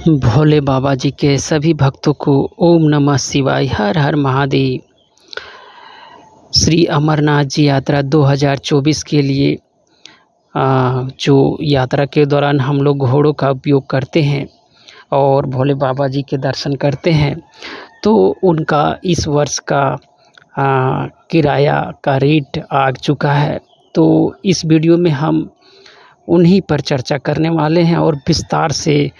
भोले बाबा जी के सभी भक्तों को ओम नमः शिवाय, हर हर महादेव। श्री अमरनाथ जी यात्रा 2024 के लिए जो यात्रा के दौरान हम लोग घोड़ों का उपयोग करते हैं और भोले बाबा जी के दर्शन करते हैं, तो उनका इस वर्ष का किराया का रेट आ चुका है। तो इस वीडियो में हम उन्हीं पर चर्चा करने वाले हैं और विस्तार से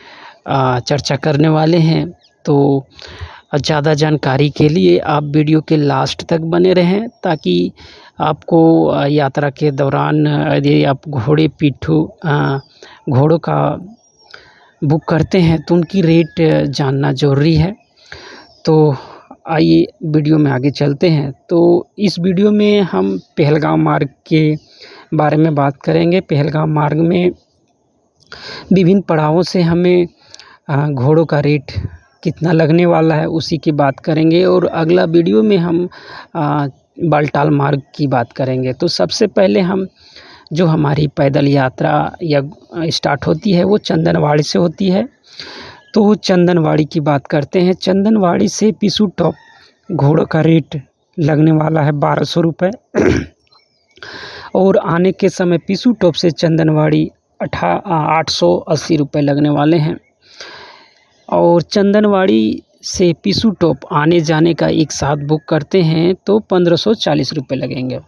चर्चा करने वाले हैं। तो ज़्यादा जानकारी के लिए आप वीडियो के लास्ट तक बने रहें, ताकि आपको यात्रा के दौरान यदि आप घोड़ों का बुक करते हैं तो उनकी रेट जानना ज़रूरी है। तो आइए वीडियो में आगे चलते हैं। तो इस वीडियो में हम पहलगाम मार्ग के बारे में बात करेंगे। पहलगाम मार्ग में विभिन्न पड़ावों से हमें घोड़ों का रेट कितना लगने वाला है उसी की बात करेंगे, और अगला वीडियो में हम बालटाल मार्ग की बात करेंगे। तो सबसे पहले हम जो हमारी पैदल यात्रा या स्टार्ट होती है वो चंदनवाड़ी से होती है। तो चंदनवाड़ी की बात करते हैं। चंदनवाड़ी से पिसू टॉप घोड़ों का रेट लगने वाला है 1200 रुपये और आने के समय पिसू टॉप से चंदनवाड़ी 880 रुपये लगने वाले हैं। और चंदनवाड़ी से पिसू टॉप आने जाने का एक साथ बुक करते हैं तो 1540 रुपये लगेंगे।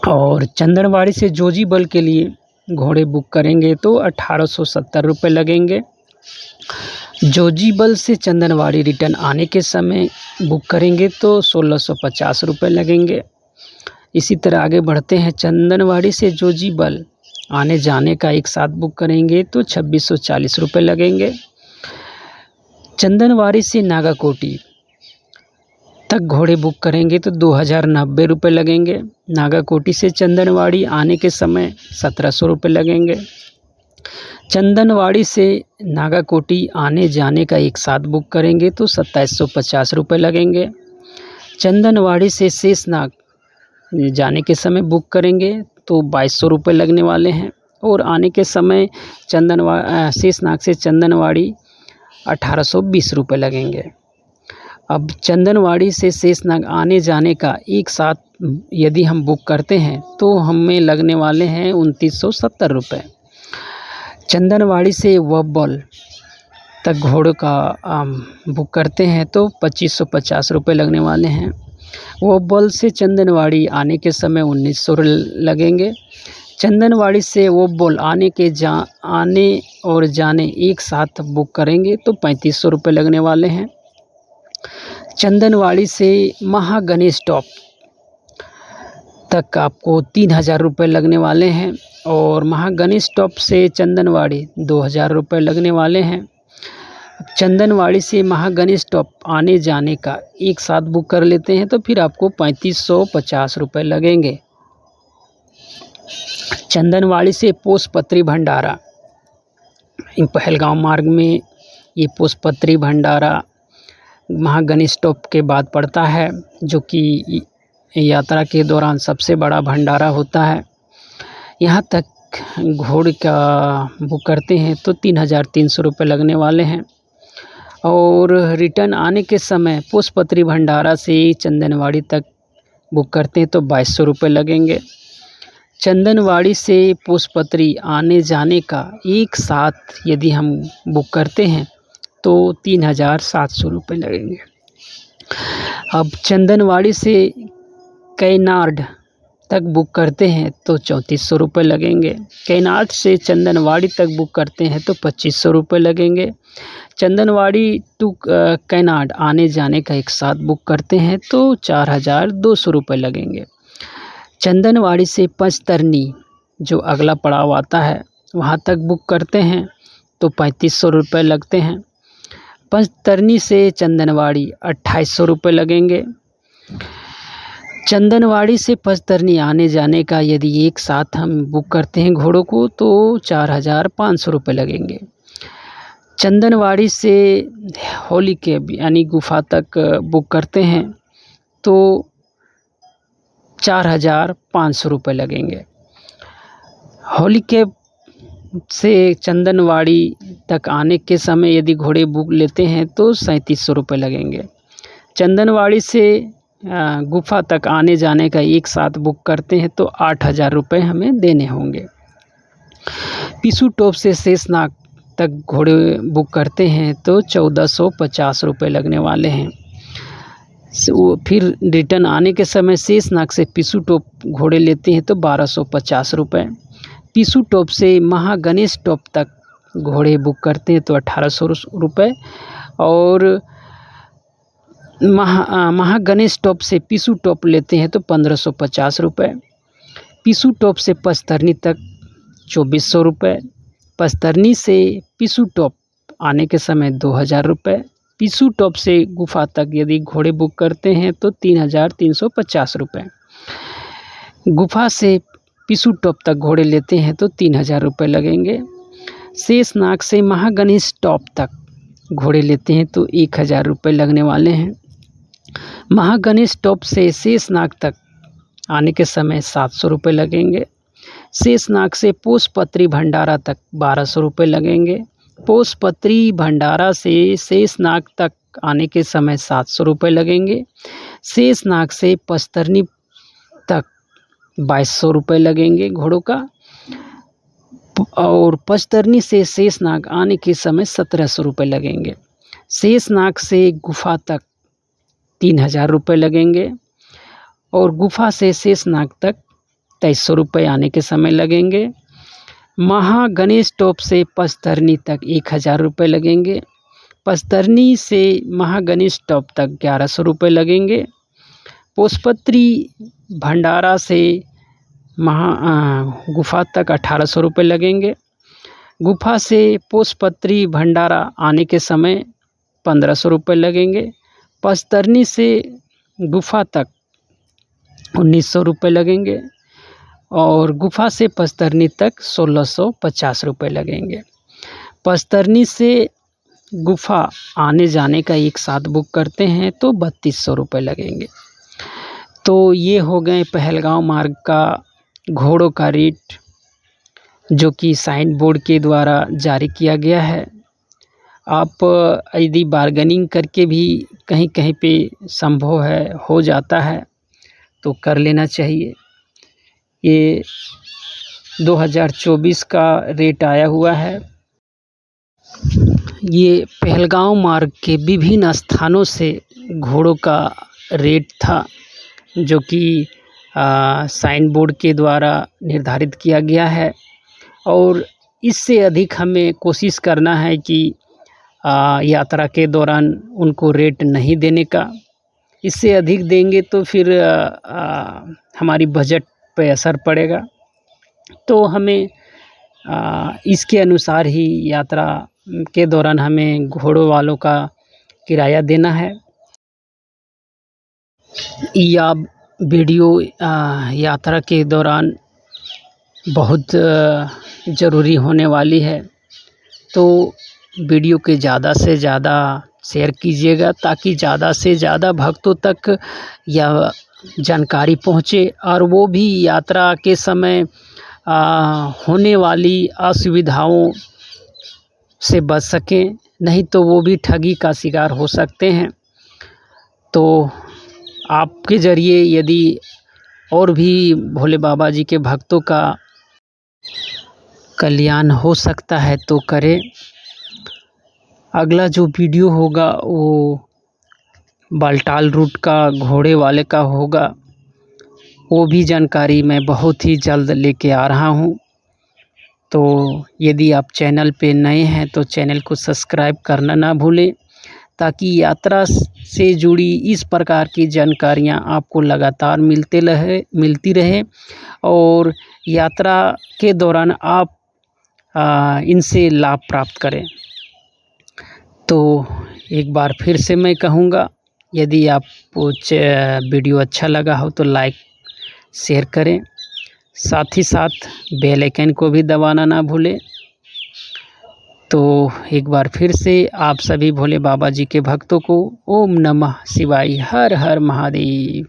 और चंदनवाड़ी से जोजीबल के लिए घोड़े बुक करेंगे तो 1870 रुपये लगेंगे। जोजीबल से चंदनवाड़ी रिटर्न आने के समय बुक करेंगे तो 1650 रुपये लगेंगे। इसी तरह आगे बढ़ते हैं। चंदनवाड़ी से जोजीबल आने जाने का एक साथ बुक करेंगे तो 2640 रुपये लगेंगे। चंदनवाड़ी से नागाकोटी तक घोड़े बुक करेंगे तो 2090 रुपये लगेंगे। नागाकोटी से चंदनवाड़ी आने के समय 1700 रुपये लगेंगे। चंदनवाड़ी से नागाकोटी आने जाने का एक साथ बुक करेंगे तो 2750 रुपये लगेंगे। चंदनवाड़ी से शेषनाग जाने के समय बुक करेंगे तो 2200 रुपये लगने वाले हैं, और आने के समय शेषनाग से चंदनवाड़ी 1820 रुपये लगेंगे। अब चंदनवाड़ी से शेषनाग आने जाने का एक साथ यदि हम बुक करते हैं तो हमें लगने वाले हैं 2970 रुपये। चंदनवाड़ी से वब्बल तक घोड़ों का बुक करते हैं तो 2550 रुपये लगने वाले हैं। वब्बल से चंदनवाड़ी आने के समय 1900 लगेंगे। चंदनवाड़ी से वब्बल आने और जाने एक साथ बुक करेंगे तो 3500 रुपये लगने वाले हैं। चंदनवाड़ी से महागणेश टॉप तक आपको 3000 रुपये लगने वाले हैं, और महागणेश टॉप से चंदनवाड़ी 2000 रुपये लगने वाले हैं। चंदनवाड़ी से महागणेश टॉप आने जाने का एक साथ बुक कर लेते हैं तो फिर आपको 3550 रुपये लगेंगे। चंदनवाड़ी से पोसपत्री भंडारा, पहलगाम मार्ग में ये पोसपत्री भंडारा महागणेश टॉप के बाद पड़ता है, जो कि यात्रा के दौरान सबसे बड़ा भंडारा होता है। यहाँ तक घोड़े का बुक करते हैं तो 3300 रुपये लगने वाले हैं, और रिटर्न आने के समय पोसपत्री भंडारा से चंदनवाड़ी तक बुक करते हैं तो 2200 रुपये लगेंगे। चंदनवाड़ी से पोसपत्री आने जाने का एक साथ यदि हम बुक करते हैं तो 3700 रुपये लगेंगे। अब चंदनवाड़ी से कैनाड तक बुक करते हैं तो 3400 रुपये लगेंगे। कैनाड से चंदनवाड़ी तक बुक करते हैं तो 2500 रुपये लगेंगे। चंदनवाड़ी टू कैनाड आने जाने का एक साथ बुक करते हैं तो 4200 रुपये लगेंगे। चंदनवाड़ी से पंचतरनी जो अगला पड़ाव आता है वहाँ तक बुक करते हैं तो 3500 रुपये लगते हैं। पंचतरनी से चंदनवाड़ी 2800 रुपये लगेंगे। चंदनवाड़ी से पंचतरनी आने जाने का यदि एक साथ हम बुक करते हैं घोड़ों को तो 4500 रुपये लगेंगे। चंदनवाड़ी से होली कैब यानी गुफा तक बुक करते हैं तो 4500 रुपये लगेंगे। होली कैब से चंदनवाड़ी तक आने के समय यदि घोड़े बुक लेते हैं तो 3700 रुपये लगेंगे। चंदनवाड़ी से गुफा तक आने जाने का एक साथ बुक करते हैं तो 8000 रुपये हमें देने होंगे। पिसू टॉप से शेषनाग तक घोड़े बुक करते हैं तो 1450 रुपये लगने वाले हैं। फिर रिटर्न आने के समय शेषनाग से पिसू टॉप घोड़े लेते हैं तो 1250 रुपये। पिसू टॉप से महागणेश टॉप तक घोड़े बुक करते हैं तो 1800 रुपये। और महागणेश टॉप से पिसू टॉप लेते हैं तो 1550 रुपये। पिसू टॉप से पस्तरनी तक 2400 रुपये। पस्तरनी से पिसू टॉप आने के समय 2000 रुपये। पिसू टॉप से गुफा तक यदि घोड़े बुक करते हैं तो 3350 रुपये। गुफा से पिसू टॉप तक घोड़े लेते हैं तो 3000 रुपये लगेंगे। शेषनाग से महागणेश टॉप तक घोड़े लेते हैं तो 1000 रुपये लगने वाले हैं। महागणेश टॉप से शेषनाग तक आने के समय 700 रुपये लगेंगे। शेषनाग से पोषपत्री भंडारा तक 1200 रुपये लगेंगे। पोषपत्री भंडारा से शेषनाग तक आने के समय 700 रुपये लगेंगे। शेषनाग से पस्तरनी तक 2200 रुपये लगेंगे घोड़ों का। और पस्तरनी से शेषनाग आने के समय 1700 रुपये लगेंगे। शेषनाग से गुफा तक 3000 रुपये लगेंगे। और गुफा से शेषनाग तक 2300 रुपये आने के समय लगेंगे। महागणेश टॉप से पस्तरनी तक 1000 रुपये लगेंगे। पस्तरनी से महागणेश टॉप तक 1100 रुपये लगेंगे। पोषपत्री भंडारा से गुफा तक 1800 रुपये लगेंगे। गुफा से पोषपत्री भंडारा आने के समय 1500 रुपये लगेंगे। पस्तरनी से गुफा तक 1900 रुपये लगेंगे। और गुफा से पस्तरनी तक 1650 रुपये लगेंगे। पस्तरनी से गुफा आने जाने का एक साथ बुक करते हैं तो 3200 रुपये लगेंगे। तो ये हो गए पहलगांव मार्ग का घोड़ों का रेट, जो कि साइन बोर्ड के द्वारा जारी किया गया है। आप यदि बार्गेनिंग करके भी कहीं कहीं पे संभव है, हो जाता है, तो कर लेना चाहिए। ये 2024 का रेट आया हुआ है। ये पहलगांव मार्ग के विभिन्न स्थानों से घोड़ों का रेट था, जो कि साइन बोर्ड के द्वारा निर्धारित किया गया है। और इससे अधिक हमें कोशिश करना है कि यात्रा के दौरान उनको रेट नहीं देने का। इससे अधिक देंगे तो फिर हमारी बजट पे असर पड़ेगा। तो हमें इसके अनुसार ही यात्रा के दौरान हमें घोड़ों वालों का किराया देना है। या वीडियो यात्रा के दौरान बहुत ज़रूरी होने वाली है, तो वीडियो के ज़्यादा से ज़्यादा शेयर कीजिएगा, ताकि ज़्यादा से ज़्यादा भक्तों तक यह जानकारी पहुँचे और वो भी यात्रा के समय होने वाली असुविधाओं से बच सकें, नहीं तो वो भी ठगी का शिकार हो सकते हैं। तो आपके ज़रिए यदि और भी भोले बाबा जी के भक्तों का कल्याण हो सकता है तो करें। अगला जो वीडियो होगा वो बालटाल रूट का घोड़े वाले का होगा। वो भी जानकारी मैं बहुत ही जल्द लेके आ रहा हूँ। तो यदि आप चैनल पे नए हैं तो चैनल को सब्सक्राइब करना ना भूलें, ताकि यात्रा से जुड़ी इस प्रकार की जानकारियाँ आपको लगातार मिलती रहे और यात्रा के दौरान आप इनसे लाभ प्राप्त करें। तो एक बार फिर से मैं कहूँगा, यदि आपको वीडियो अच्छा लगा हो तो लाइक शेयर करें, साथ ही साथ बेल आइकन को भी दबाना ना भूलें। तो एक बार फिर से आप सभी भोले बाबा जी के भक्तों को ओम नमः शिवाय, हर हर महादेव।